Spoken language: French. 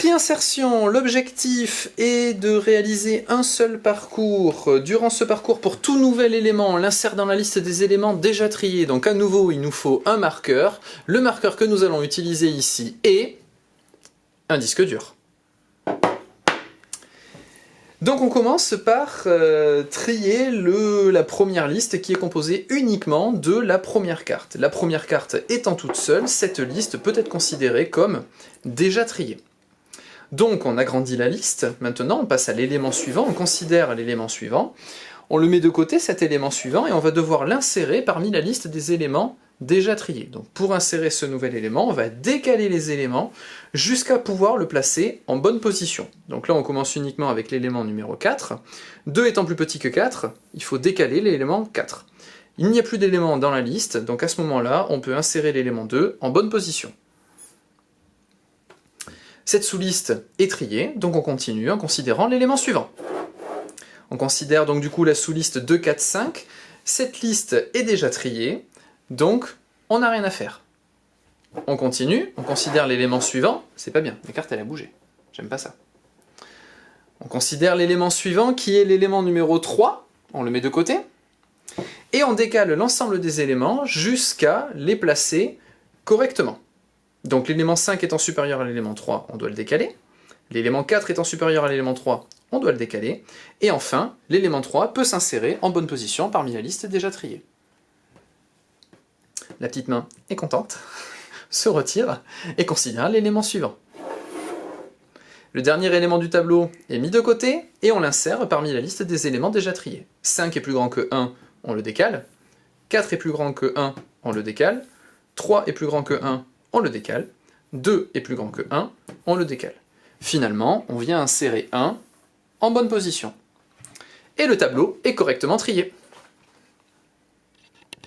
Tri-insertion, l'objectif est de réaliser un seul parcours. Durant ce parcours, pour tout nouvel élément, on l'insère dans la liste des éléments déjà triés. Donc à nouveau, il nous faut un marqueur. Le marqueur que nous allons utiliser ici est un disque dur. Donc on commence par trier la première liste qui est composée uniquement de la première carte. La première carte étant toute seule, cette liste peut être considérée comme déjà triée. Donc on agrandit la liste, maintenant on passe à l'élément suivant, on considère l'élément suivant, on le met de côté cet élément suivant et on va devoir l'insérer parmi la liste des éléments déjà triés. Donc pour insérer ce nouvel élément, on va décaler les éléments jusqu'à pouvoir le placer en bonne position. Donc là on commence uniquement avec l'élément numéro 4, 2 étant plus petit que 4, il faut décaler l'élément 4. Il n'y a plus d'éléments dans la liste, donc à ce moment-là on peut insérer l'élément 2 en bonne position. Cette sous-liste est triée, donc on continue en considérant l'élément suivant. On considère donc du coup la sous-liste 2, 4, 5. Cette liste est déjà triée, donc on n'a rien à faire. On continue, on considère l'élément suivant. C'est pas bien, la carte elle a bougé. J'aime pas ça. On considère l'élément suivant qui est l'élément numéro 3. On le met de côté. Et on décale l'ensemble des éléments jusqu'à les placer correctement. Donc l'élément 5 étant supérieur à l'élément 3, on doit le décaler. L'élément 4 étant supérieur à l'élément 3, on doit le décaler. Et enfin, l'élément 3 peut s'insérer en bonne position parmi la liste déjà triée. La petite main est contente, se retire et considère l'élément suivant. Le dernier élément du tableau est mis de côté et on l'insère parmi la liste des éléments déjà triés. 5 est plus grand que 1, on le décale. 4 est plus grand que 1, on le décale. 3 est plus grand que 1, on le décale, 2 est plus grand que 1, on le décale. Finalement, on vient insérer 1 en bonne position. Et le tableau est correctement trié.